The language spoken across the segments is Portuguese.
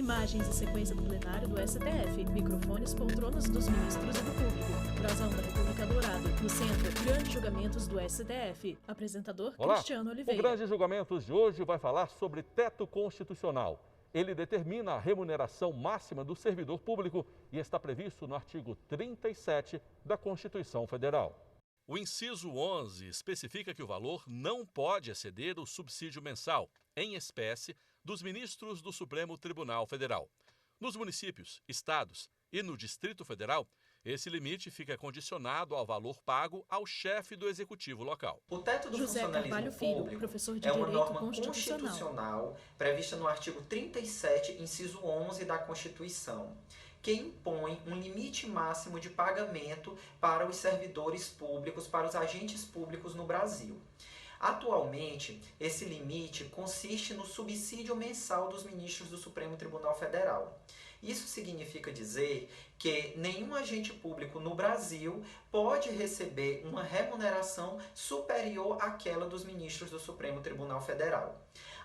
Imagens e sequência do plenário do STF. Microfones, poltronas dos ministros e do público. Brasão da República Dourado. No centro, grandes julgamentos do STF. Apresentador Cristiano Oliveira. O Grandes Julgamentos de hoje vai falar sobre teto constitucional. Ele determina a remuneração máxima do servidor público e está previsto no artigo 37 da Constituição Federal. O inciso 11 especifica que o valor não pode exceder o subsídio mensal, em espécie, dos ministros do Supremo Tribunal Federal. Nos municípios, estados e no Distrito Federal, esse limite fica condicionado ao valor pago ao chefe do executivo local. O teto do José funcionalismo Carvalho Filho, público professor de é uma Direito norma constitucional prevista no artigo 37, inciso 11 da Constituição, que impõe um limite máximo de pagamento para os servidores públicos, para os agentes públicos no Brasil. Atualmente, esse limite consiste no subsídio mensal dos ministros do Supremo Tribunal Federal. Isso significa dizer que nenhum agente público no Brasil pode receber uma remuneração superior àquela dos ministros do Supremo Tribunal Federal.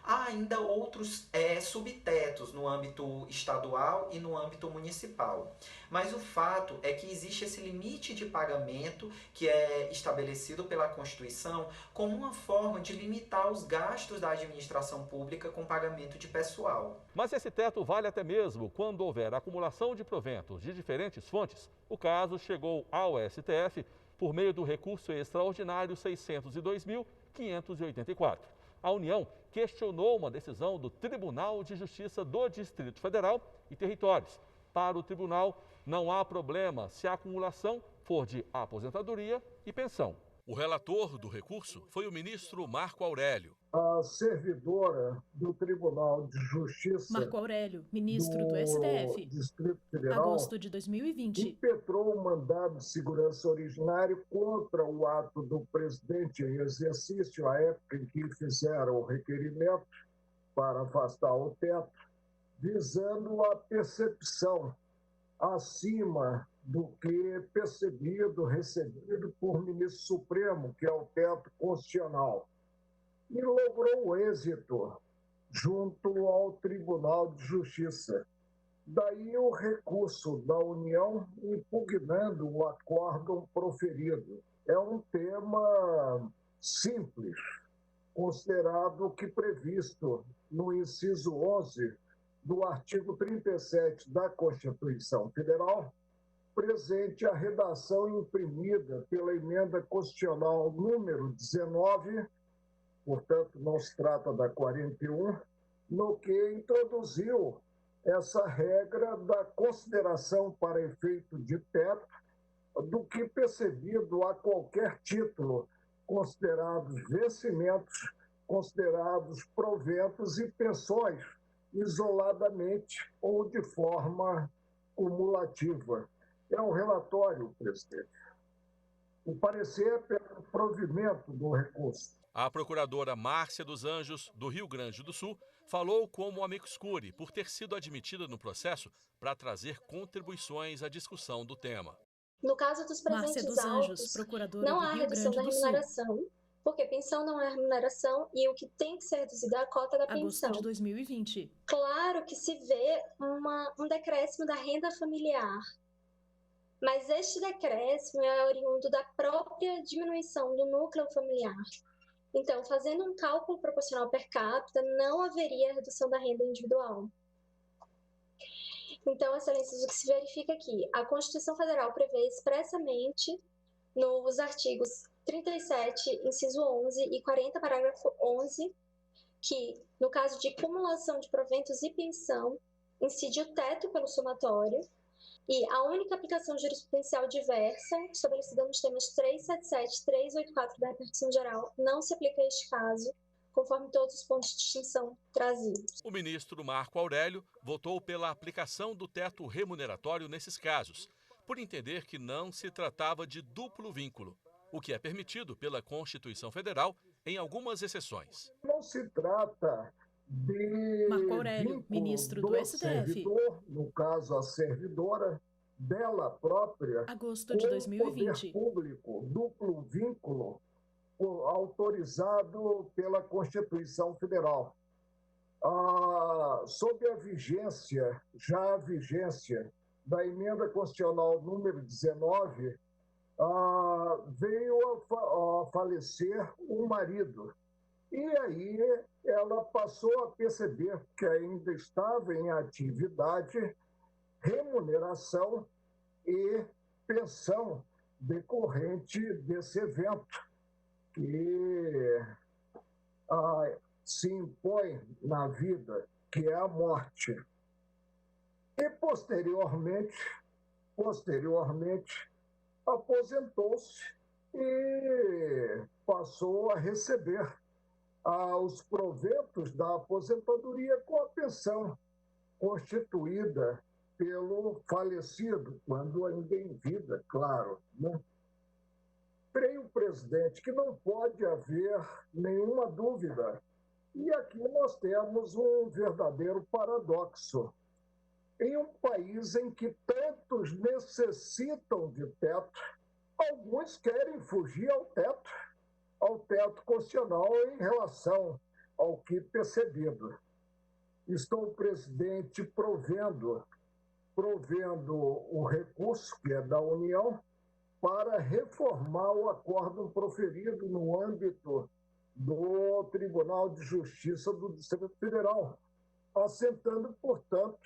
Há ainda outros subtetos no âmbito estadual e no âmbito municipal. Mas o fato é que existe esse limite de pagamento que é estabelecido pela Constituição como uma forma de limitar os gastos da administração pública com pagamento de pessoal. Mas esse teto vale até mesmo quando houver acumulação de proventos de diferentes fontes. O caso chegou ao STF por meio do recurso extraordinário 602.584. A União questionou uma decisão do Tribunal de Justiça do Distrito Federal e Territórios. Para o tribunal, não há problema se a acumulação for de aposentadoria e pensão. O relator do recurso foi o ministro Marco Aurélio. A servidora do Tribunal de Justiça Marco Aurélio, ministro do STF, Distrito Federal, agosto de 2020, impetrou um mandado de segurança originário contra o ato do presidente em exercício, à época em que fizeram o requerimento para afastar o teto, visando a percepção acima do que recebido por ministro supremo, que é o teto constitucional. E logrou êxito junto ao Tribunal de Justiça. Daí o recurso da União impugnando o acórdão proferido. É um tema simples, considerado que previsto no inciso 11 do artigo 37 da Constituição Federal, presente a redação imprimida pela Emenda Constitucional número 19, portanto, não se trata da 41, no que introduziu essa regra da consideração para efeito de teto do que percebido a qualquer título, considerados vencimentos, considerados proventos e pensões, isoladamente ou de forma cumulativa. É um relatório, presidente. O parecer é pelo provimento do recurso. A procuradora Márcia dos Anjos, do Rio Grande do Sul, falou como amicus curiae por ter sido admitida no processo para trazer contribuições à discussão do tema. No caso dos presentes altos, não há redução da remuneração, porque pensão não é remuneração e o que tem que ser reduzido é a cota da pensão. Agosto de 2020. Claro que se vê um decréscimo da renda familiar, mas este decréscimo é oriundo da própria diminuição do núcleo familiar. Então, fazendo um cálculo proporcional per capita, não haveria redução da renda individual. Então, excelências, o que se verifica aqui? A Constituição Federal prevê expressamente nos artigos 37, inciso 11 e 40, parágrafo 11, que, no caso de cumulação de proventos e pensão, incide o teto pelo somatório, e a única aplicação jurisprudencial diversa, estabelecida nos temas 377 e 384 da repercussão geral, não se aplica a este caso, conforme todos os pontos de distinção trazidos. O ministro Marco Aurélio votou pela aplicação do teto remuneratório nesses casos, por entender que não se tratava de duplo vínculo, o que é permitido pela Constituição Federal em algumas exceções. Não se trata de Marco Aurélio, ministro do STF, servidor, no caso a servidora, dela própria, agosto de 2020. Poder público, duplo vínculo autorizado pela Constituição Federal. sob a vigência da emenda constitucional número 19, veio a falecer o marido. E aí ela passou a perceber que ainda estava em atividade, remuneração e pensão decorrente desse evento que se impõe na vida, que é a morte. E posteriormente aposentou-se e passou a receber os proventos da aposentadoria com a pensão constituída pelo falecido, quando ainda em vida, claro, né? Creio, presidente, que não pode haver nenhuma dúvida. E aqui nós temos um verdadeiro paradoxo. Em um país em que tantos necessitam de teto, alguns querem fugir ao teto constitucional em relação ao que percebido. Estou, presidente, provendo o recurso, que é da União, para reformar o acórdão proferido no âmbito do Tribunal de Justiça do Distrito Federal, assentando, portanto,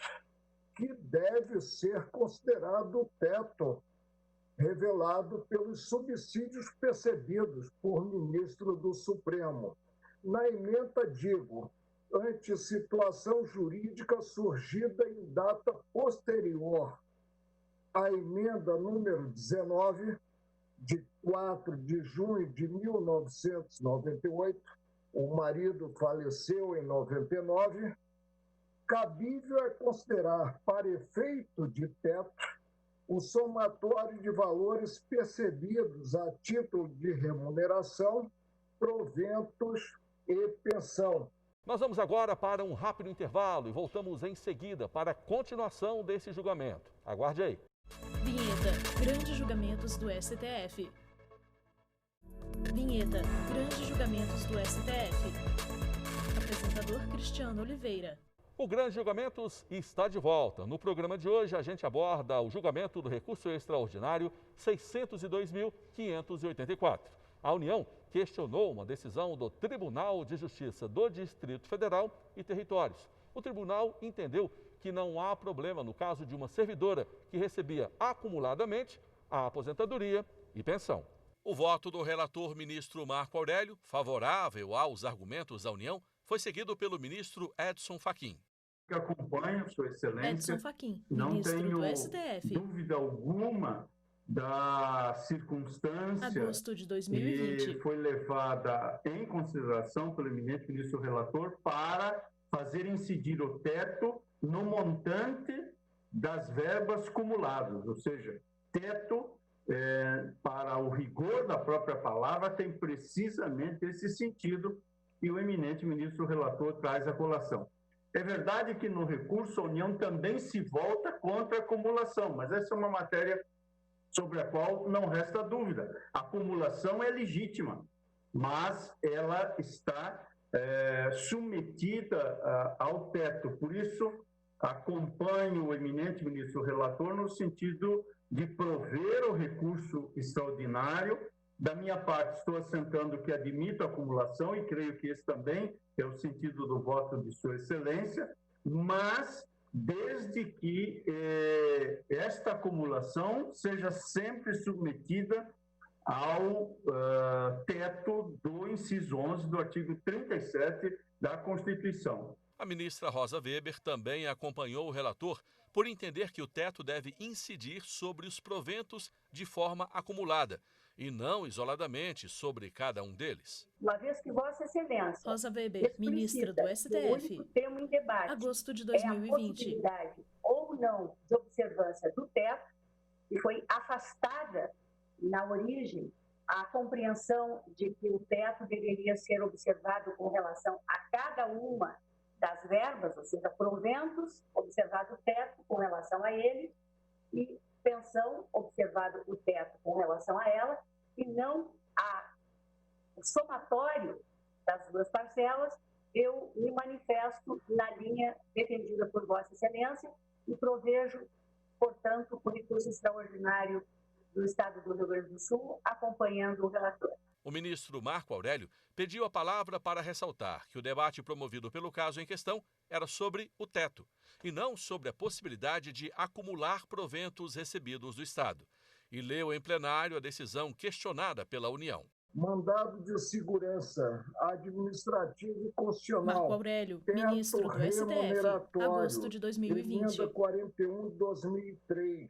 que deve ser considerado o teto revelado pelos subsídios percebidos por ministro do Supremo. Na emenda, digo, ante situação jurídica surgida em data posterior à emenda número 19, de 4 de junho de 1998, o marido faleceu em 99, cabível é considerar, para efeito de teto, o somatório de valores percebidos a título de remuneração, proventos e pensão. Nós vamos agora para um rápido intervalo e voltamos em seguida para a continuação desse julgamento. Aguarde aí. Vinheta: Grandes Julgamentos do STF. Vinheta: Grandes Julgamentos do STF. Apresentador Cristiano Oliveira. O Grandes Julgamentos está de volta. No programa de hoje, a gente aborda o julgamento do recurso extraordinário 602.584. A União questionou uma decisão do Tribunal de Justiça do Distrito Federal e Territórios. O tribunal entendeu que não há problema no caso de uma servidora que recebia acumuladamente a aposentadoria e pensão. O voto do relator ministro Marco Aurélio, favorável aos argumentos da União, foi seguido pelo ministro Edson Fachin. Que acompanho, Sua Excelência. Edson Fachin, não ministro tenho do STF. Dúvida alguma da circunstância Agosto de 2020. que foi levada em consideração pelo eminente ministro relator para fazer incidir o teto no montante das verbas cumuladas, ou seja, teto, para o rigor da própria palavra, tem precisamente esse sentido e o eminente ministro relator traz à colação. É verdade que no recurso a União também se volta contra a acumulação, mas essa é uma matéria sobre a qual não resta dúvida. A acumulação é legítima, mas ela está submetida ao teto. Por isso, acompanho o eminente ministro relator no sentido de prover o recurso extraordinário. Da minha parte, estou assentando que admito a acumulação e creio que esse também é o sentido do voto de Sua Excelência, mas desde que esta acumulação seja sempre submetida ao teto do inciso 11 do artigo 37 da Constituição. A ministra Rosa Weber também acompanhou o relator por entender que o teto deve incidir sobre os proventos de forma acumulada e não isoladamente sobre cada um deles. Uma vez que Vossa Excelência, Rosa Weber, ministra do STF, o único tema em debate agosto de é a 2020. possibilidade ou não de observância do teto, e foi afastada na origem a compreensão de que o teto deveria ser observado com relação a cada uma das verbas, ou seja, proventos, observado o teto com relação a ele, e pensão, observado o teto com relação a ela, e não o somatório das duas parcelas, eu me manifesto na linha defendida por Vossa Excelência e provejo, portanto, o recurso extraordinário do Estado do Rio Grande do Sul, acompanhando o relator. O ministro Marco Aurélio pediu a palavra para ressaltar que o debate promovido pelo caso em questão era sobre o teto e não sobre a possibilidade de acumular proventos recebidos do Estado. E leu em plenário a decisão questionada pela União. Mandado de segurança administrativo e constitucional. Marco Aurélio, ministro do STF, agosto de 2020. Emenda 41 de 2003.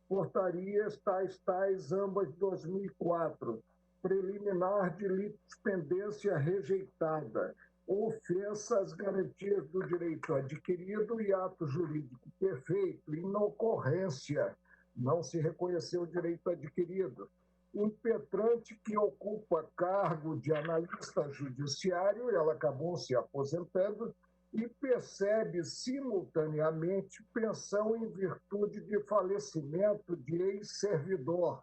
Portarias tais, ambas de 2004. Preliminar de litispendência rejeitada. Ofensa às garantias do direito adquirido e ato jurídico perfeito. Inocorrência. Não se reconheceu o direito adquirido. Impetrante que ocupa cargo de analista judiciário, ela acabou se aposentando, e percebe simultaneamente pensão em virtude de falecimento de ex-servidor.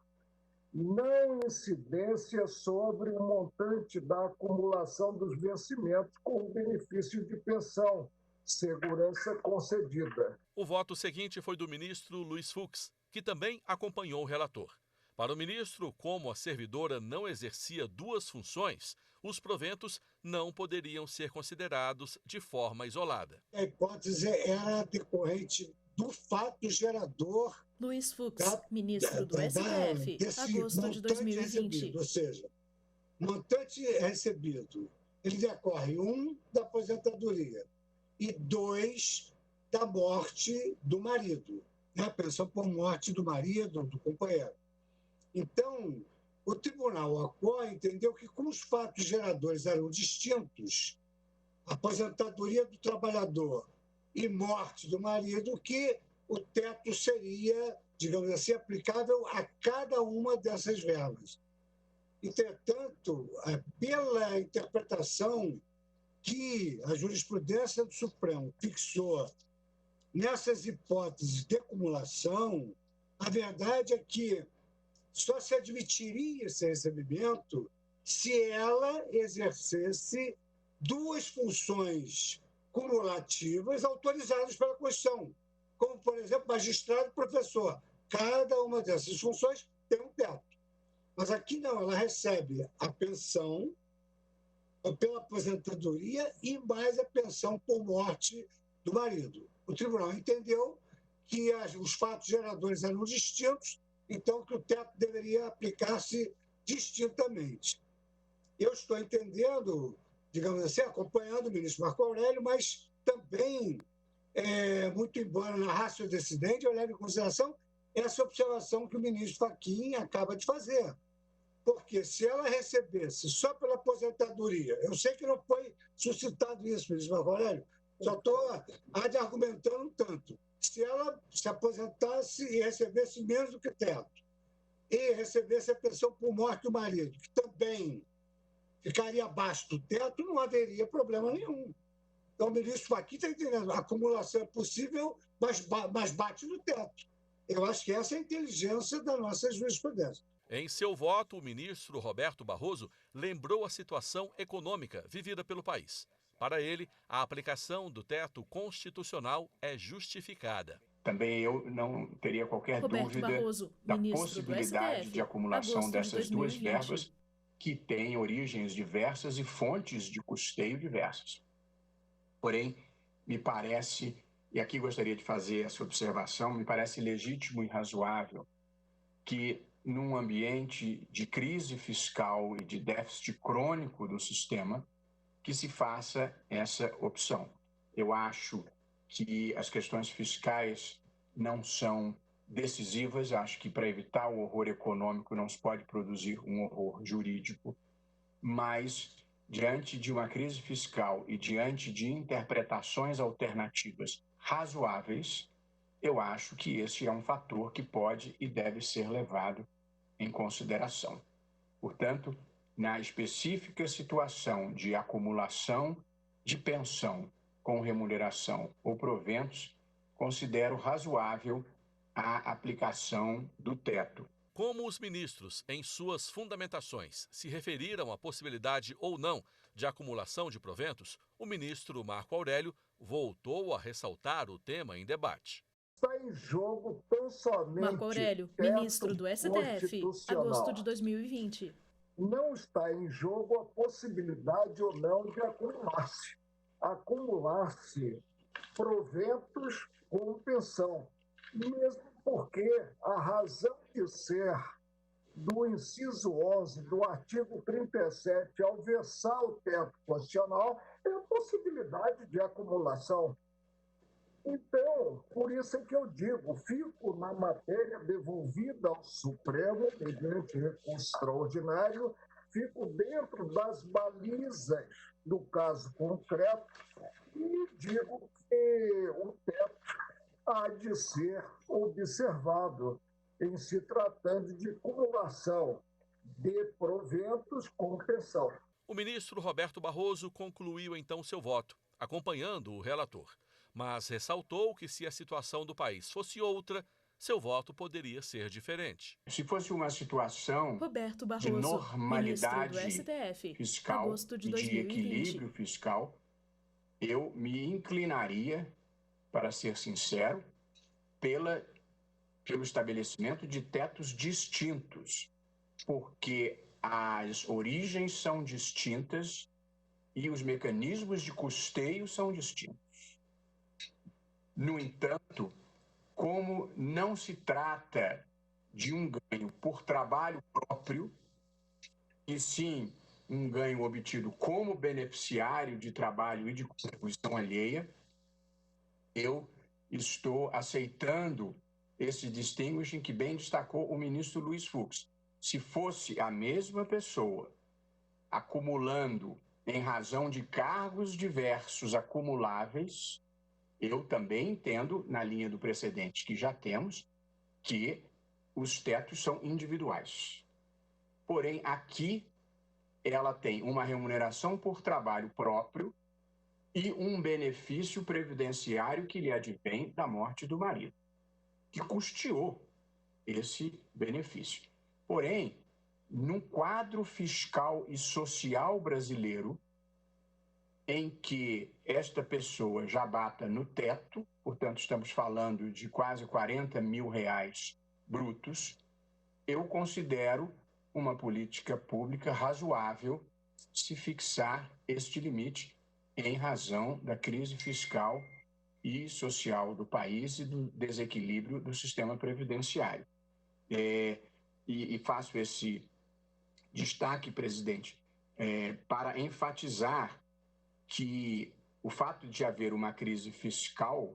Não incidência sobre o montante da acumulação dos vencimentos com o benefício de pensão, segurança concedida. O voto seguinte foi do ministro Luiz Fux, que também acompanhou o relator. Para o ministro, como a servidora não exercia duas funções, os proventos não poderiam ser considerados de forma isolada. A hipótese era decorrente do fato gerador. Luiz Fux, ministro do STF, agosto de 2020. Recebido, ou seja, montante recebido, ele decorre, 1, da aposentadoria e 2, da morte do marido, né? A pensão por morte do marido, do companheiro. Então, o Tribunal ACOA entendeu que, como os fatos geradores eram distintos, aposentadoria do trabalhador e morte do marido, que o teto seria, digamos assim, aplicável a cada uma dessas verbas. Entretanto, pela interpretação que a jurisprudência do Supremo fixou nessas hipóteses de acumulação, a verdade é que só se admitiria esse recebimento se ela exercesse duas funções cumulativas autorizadas pela Constituição, como, por exemplo, magistrado e professor. Cada uma dessas funções tem um teto. Mas aqui não, ela recebe a pensão pela aposentadoria e mais a pensão por morte do marido. O tribunal entendeu que os fatos geradores eram distintos, então que o teto deveria aplicar-se distintamente. Eu estou entendendo, digamos assim, acompanhando o ministro Marco Aurélio, mas também, muito embora na ratio decidente, eu levo em consideração essa observação que o ministro Fachin acaba de fazer. Porque se ela recebesse só pela aposentadoria, eu sei que não foi suscitado isso, ministro Marco Aurélio, só estou argumentando um tanto. Se ela se aposentasse e recebesse menos do que teto, e recebesse a pensão por morte do marido, que também ficaria abaixo do teto, não haveria problema nenhum. Então, o ministro Fachin está entendendo, a acumulação é possível, mas bate no teto. Eu acho que essa é a inteligência da nossa jurisprudência. Em seu voto, o ministro Roberto Barroso lembrou a situação econômica vivida pelo país. Para ele, a aplicação do teto constitucional é justificada. Também eu não teria qualquer dúvida da possibilidade de acumulação dessas duas verbas que têm origens diversas e fontes de custeio diversas. Porém, me parece, e aqui gostaria de fazer essa observação, me parece legítimo e razoável que, num ambiente de crise fiscal e de déficit crônico do sistema, que se faça essa opção. Eu acho que as questões fiscais não são decisivas, acho que para evitar o horror econômico não se pode produzir um horror jurídico, mas diante de uma crise fiscal e diante de interpretações alternativas razoáveis, eu acho que esse é um fator que pode e deve ser levado em consideração. Portanto, na específica situação de acumulação de pensão com remuneração ou proventos, considero razoável a aplicação do teto. Como os ministros, em suas fundamentações, se referiram à possibilidade ou não de acumulação de proventos, o ministro Marco Aurélio voltou a ressaltar o tema em debate. Está em jogo tão somente Marco Aurélio, ministro do STF, agosto de 2020. Não está em jogo a possibilidade ou não de acumular-se proventos com pensão, mesmo porque a razão de ser do inciso 11 do artigo 37, ao versar o teto constitucional, é a possibilidade de acumulação. Então, por isso é que eu digo, fico na matéria devolvida ao Supremo, mediante recurso extraordinário, fico dentro das balizas do caso concreto e digo que o teto há de ser observado em se tratando de acumulação de proventos com pensão. O ministro Roberto Barroso concluiu então seu voto, acompanhando o relator, mas ressaltou que se a situação do país fosse outra, seu voto poderia ser diferente. Se fosse uma situação Roberto Barroso, de normalidade ministro do STF, fiscal agosto de e 2020. de equilíbrio fiscal, eu me inclinaria, para ser sincero, pelo estabelecimento de tetos distintos, porque as origens são distintas e os mecanismos de custeio são distintos. No entanto, como não se trata de um ganho por trabalho próprio, e sim um ganho obtido como beneficiário de trabalho e de contribuição alheia, eu estou aceitando esse distinguishing que bem destacou o ministro Luiz Fux. Se fosse a mesma pessoa acumulando em razão de cargos diversos acumuláveis, eu também entendo, na linha do precedente que já temos, que os tetos são individuais. Porém, aqui ela tem uma remuneração por trabalho próprio e um benefício previdenciário que lhe advém da morte do marido, que custeou esse benefício. Porém, num quadro fiscal e social brasileiro, em que esta pessoa já bata no teto, portanto estamos falando de quase R$40 mil brutos, eu considero uma política pública razoável se fixar este limite em razão da crise fiscal e social do país e do desequilíbrio do sistema previdenciário. E faço esse destaque, presidente, para enfatizar que o fato de haver uma crise fiscal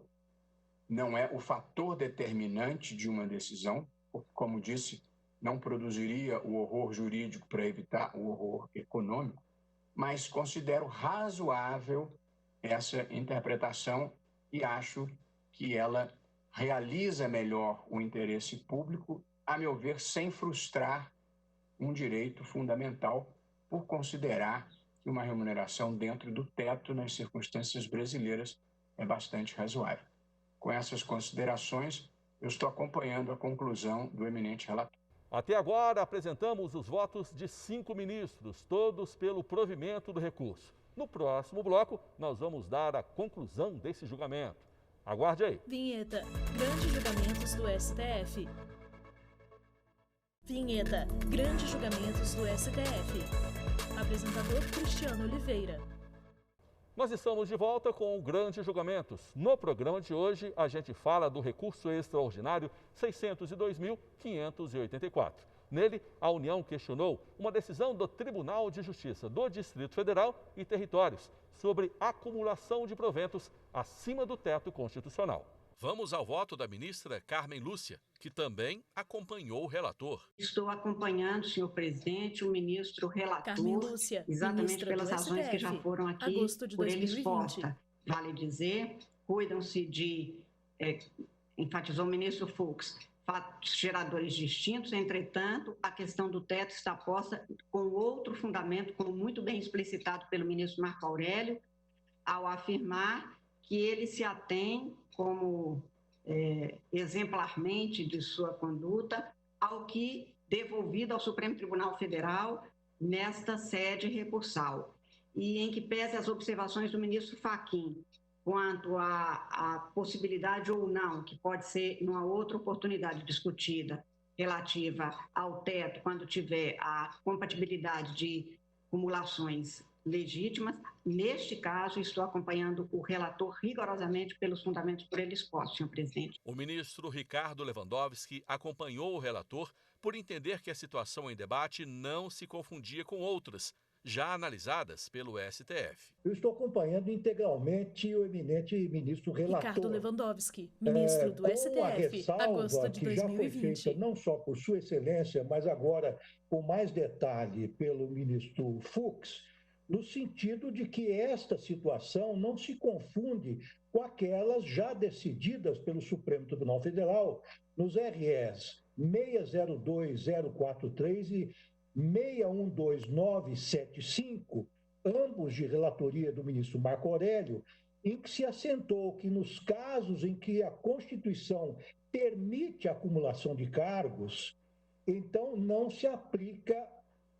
não é o fator determinante de uma decisão, porque, como disse, não produziria o horror jurídico para evitar o horror econômico, mas considero razoável essa interpretação e acho que ela realiza melhor o interesse público, a meu ver, sem frustrar um direito fundamental, por considerar que uma remuneração dentro do teto, nas circunstâncias brasileiras, é bastante razoável. Com essas considerações, eu estou acompanhando a conclusão do eminente relator. Até agora, apresentamos os votos de 5 ministros, todos pelo provimento do recurso. No próximo bloco, nós vamos dar a conclusão desse julgamento. Aguarde aí. Vinheta. Grandes julgamentos do STF. Vinheta. Grandes julgamentos do STF. Apresentador Cristiano Oliveira. Nós estamos de volta com o Grandes Julgamentos. No programa de hoje, a gente fala do recurso extraordinário 602.584. Nele, a União questionou uma decisão do Tribunal de Justiça do Distrito Federal e Territórios sobre acumulação de proventos acima do teto constitucional. Vamos ao voto da ministra Carmen Lúcia, que também acompanhou o relator. Estou acompanhando, senhor presidente, o ministro relator, Carmen Lúcia, exatamente pelas razões STF, que já foram aqui por ele expostas. Vale dizer, cuidam-se de, enfatizou o ministro Fux, fatos geradores distintos, entretanto, a questão do teto está posta com outro fundamento, como muito bem explicitado pelo ministro Marco Aurélio, ao afirmar que ele se atém como exemplarmente de sua conduta ao que devolvido ao Supremo Tribunal Federal nesta sede recursal. e em que pese as observações do ministro Fachin quanto à possibilidade ou não, que pode ser numa outra oportunidade discutida, relativa ao teto, quando tiver a compatibilidade de acumulações legítimas. Neste caso, estou acompanhando o relator rigorosamente pelos fundamentos por ele expostos, senhor presidente. O ministro Ricardo Lewandowski acompanhou o relator por entender que a situação em debate não se confundia com outras, já analisadas pelo STF. Eu estou acompanhando integralmente o eminente ministro relator. Ricardo Lewandowski, ministro do STF, agosto de 2020. Que já foi feita não só por Sua Excelência, mas agora com mais detalhe pelo ministro Fux, no sentido de que esta situação não se confunde com aquelas já decididas pelo Supremo Tribunal Federal nos RS 602043 e 612975, ambos de relatoria do ministro Marco Aurélio, em que se assentou que nos casos em que a Constituição permite a acumulação de cargos, então não se aplica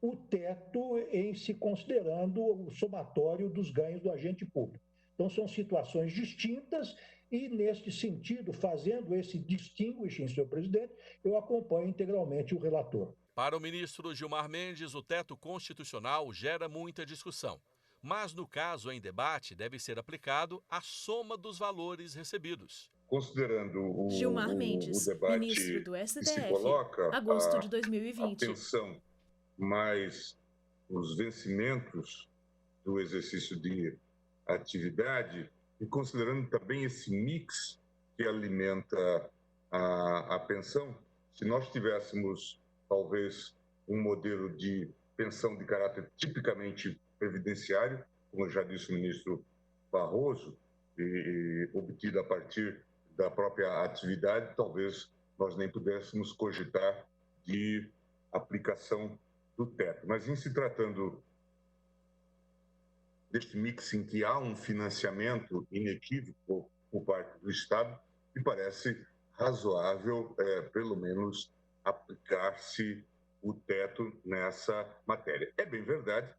o teto em se considerando o somatório dos ganhos do agente público. Então são situações distintas e, neste sentido, fazendo esse distinguishing, senhor presidente, eu acompanho integralmente o relator. Para o ministro Gilmar Mendes, o teto constitucional gera muita discussão. Mas, no caso em debate, deve ser aplicado a soma dos valores recebidos. Considerando o Gilmar Mendes, o debate ministro do STF, que se coloca, agosto de 2020. A pensão mais os vencimentos do exercício de atividade e considerando também esse mix que alimenta a pensão, se nós tivéssemos talvez um modelo de pensão de caráter tipicamente previdenciário, como já disse o ministro Barroso, e obtida a partir da própria atividade, talvez nós nem pudéssemos cogitar de aplicação do teto. Mas em se tratando deste mix em que há um financiamento inequívoco por parte do Estado, me parece razoável, pelo menos, aplicar-se o teto nessa matéria. É bem verdade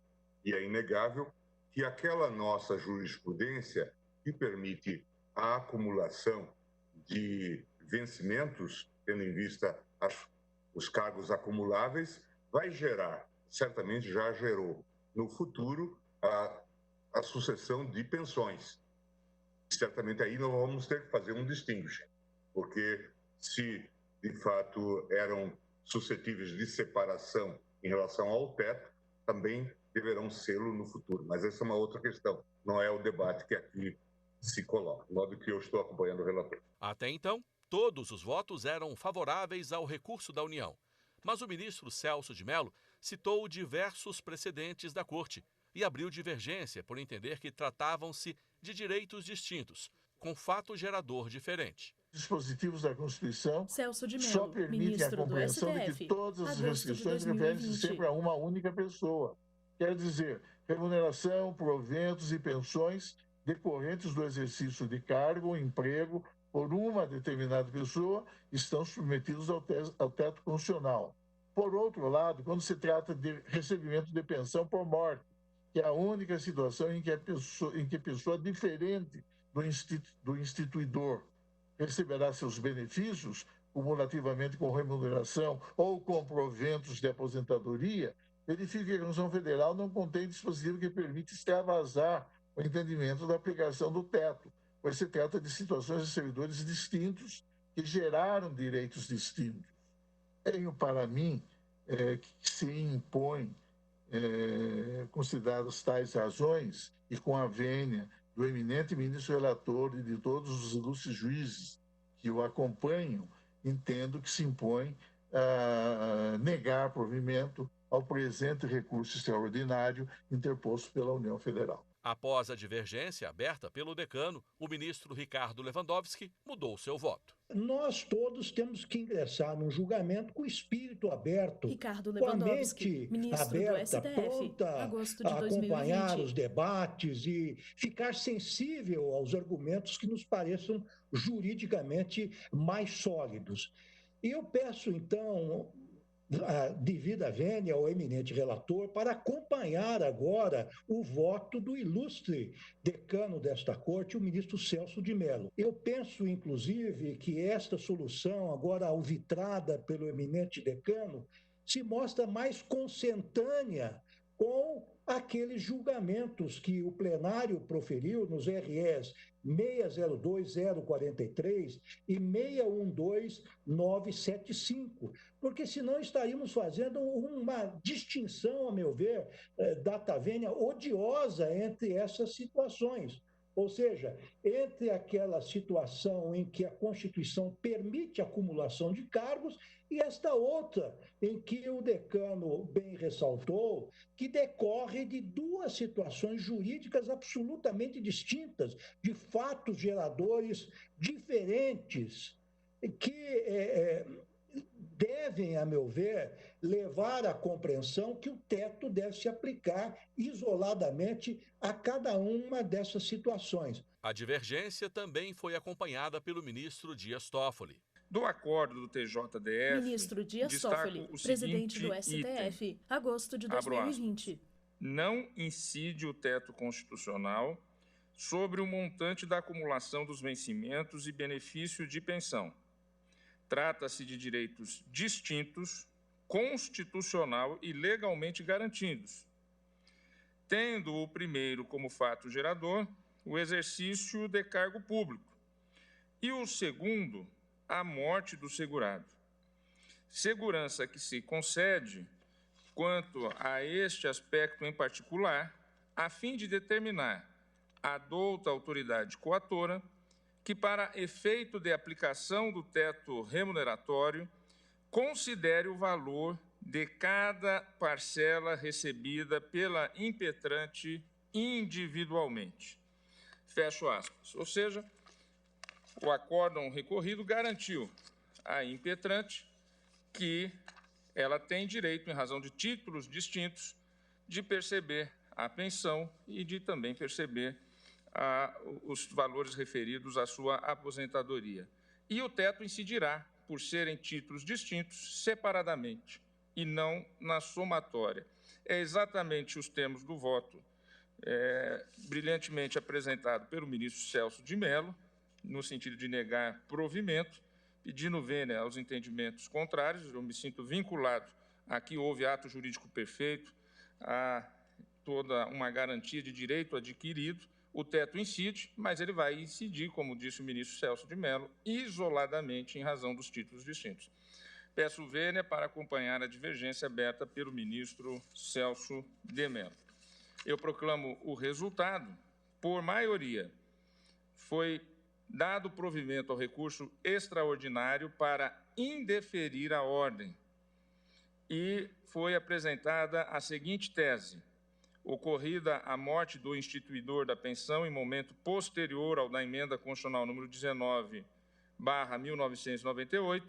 e é inegável que aquela nossa jurisprudência que permite a acumulação de vencimentos, tendo em vista os cargos acumuláveis, vai gerar, certamente já gerou no futuro, a sucessão de pensões. Certamente aí nós vamos ter que fazer um distinguish, porque se de fato eram suscetíveis de separação em relação ao teto, também deverão sê-lo no futuro. Mas essa é uma outra questão, não é o debate que aqui se coloca, de modo que eu estou acompanhando o relator. Até então, todos os votos eram favoráveis ao recurso da União. Mas o ministro Celso de Mello citou diversos precedentes da Corte e abriu divergência por entender que tratavam-se de direitos distintos, com fato gerador diferente. Dispositivos da Constituição Celso de Mello, só permitem a compreensão de que todas as restrições referem-se sempre a uma única pessoa. Quer dizer, remuneração, proventos e pensões decorrentes do exercício de cargo ou emprego por uma determinada pessoa estão submetidos ao teto constitucional. Por outro lado, quando se trata de recebimento de pensão por morte, que é a única situação em que a pessoa diferente do instituidor receberá seus benefícios, cumulativamente com remuneração ou com proventos de aposentadoria, verifica que a Constituição Federal não contém dispositivo que permite extravasar o entendimento da aplicação do teto, pois se trata de situações de servidores distintos que geraram direitos distintos. Tenho para mim que se impõe, consideradas tais razões, e com a vênia do eminente ministro relator e de todos os ilustres juízes que o acompanham, entendo que se impõe negar provimento ao presente recurso extraordinário interposto pela União Federal. Após a divergência aberta pelo decano, o ministro Ricardo Lewandowski mudou seu voto. Nós todos temos que ingressar num julgamento com o espírito aberto, Ricardo com a mente aberta, pronta a acompanhar os debates e ficar sensível aos argumentos que nos pareçam juridicamente mais sólidos. E eu peço, então, devida vênia ao eminente relator para acompanhar agora o voto do ilustre decano desta corte, o ministro Celso de Mello. Eu penso, inclusive, que esta solução, agora alvitrada pelo eminente decano, se mostra mais consentânea com aqueles julgamentos que o plenário proferiu nos REs 602043 e 612975, porque senão estaríamos fazendo uma distinção, a meu ver, data vênia odiosa entre essas situações. Ou seja, entre aquela situação em que a Constituição permite a acumulação de cargos e esta outra, em que o decano bem ressaltou, que decorre de duas situações jurídicas absolutamente distintas, de fatos geradores diferentes, que devem, a meu ver, levar à compreensão que o teto deve se aplicar isoladamente a cada uma dessas situações. A divergência também foi acompanhada pelo ministro Dias Toffoli. Do acordo do TJDF, ministro Dias Toffoli, presidente do STF, item, agosto de 2020. Não incide o teto constitucional sobre o montante da acumulação dos vencimentos e benefício de pensão. Trata-se de direitos distintos, constitucional e legalmente garantidos, tendo o primeiro como fato gerador o exercício de cargo público e o segundo a morte do segurado. Segurança que se concede quanto a este aspecto em particular, a fim de determinar a douta autoridade coatora que, para efeito de aplicação do teto remuneratório, considere o valor de cada parcela recebida pela impetrante individualmente. Fecho aspas. Ou seja, o acórdão recorrido garantiu à impetrante que ela tem direito, em razão de títulos distintos, de perceber a pensão e de também perceber os valores referidos à sua aposentadoria. E o teto incidirá, por serem títulos distintos, separadamente e não na somatória. É exatamente os termos do voto brilhantemente apresentado pelo ministro Celso de Mello, no sentido de negar provimento, pedindo vênia aos entendimentos contrários. Eu me sinto vinculado a que houve ato jurídico perfeito, a toda uma garantia de direito adquirido. O teto incide, mas ele vai incidir, como disse o ministro Celso de Mello, isoladamente em razão dos títulos distintos. Peço vênia para acompanhar a divergência aberta pelo ministro Celso de Mello. Eu proclamo o resultado. Por maioria, foi dado provimento ao recurso extraordinário para indeferir a ordem e foi apresentada a seguinte tese: ocorrida a morte do instituidor da pensão em momento posterior ao da emenda constitucional número 19/1998,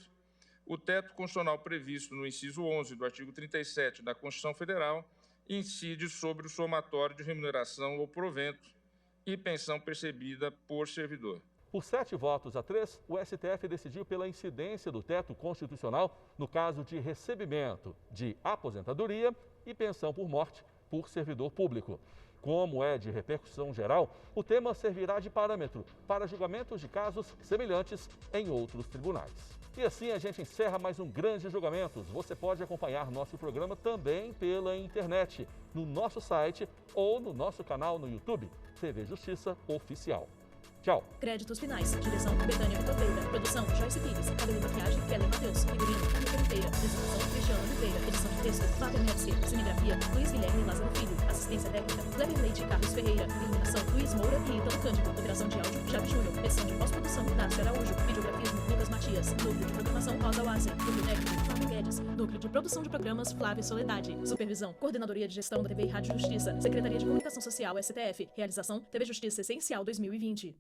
o teto constitucional previsto no inciso 11 do artigo 37 da Constituição Federal incide sobre o somatório de remuneração ou provento e pensão percebida por servidor. Por 7 votos a 3, o STF decidiu pela incidência do teto constitucional no caso de recebimento de aposentadoria e pensão por morte por servidor público. Como é de repercussão geral, o tema servirá de parâmetro para julgamentos de casos semelhantes em outros tribunais. E assim a gente encerra mais um Grande Julgamentos. Você pode acompanhar nosso programa também pela internet, no nosso site ou no nosso canal no YouTube, TV Justiça Oficial. Tchau. Créditos finais. Direção: Betânia Vitor Pereira. Produção: Joyce Pires. Cabelo e maquiagem: Kelly Matheus. Figurino: Anitta Oliveira. Execução: Cristiano Oliveira. Edição de texto: Fábio MC. Cinegrafia: Luiz Guilherme Lázaro Filho. Assistência técnica: Cleber Leite e Carlos Ferreira. Iluminação: Luiz Moura e Ítalo Cândido. Operação de áudio: Javi Júnior. Edição de pós-produção: Nácio Araújo. Videografismo: Lucas Matias. Núcleo de programação: Rosa Wazen. Núcleo técnico: Fábio Guedes. Núcleo de produção de programas: Flávio Soledade. Supervisão: Coordenadoria de Gestão da TV e Rádio Justiça. Secretaria de Comunicação Social, STF. Realização: TV Justiça Essencial 2020.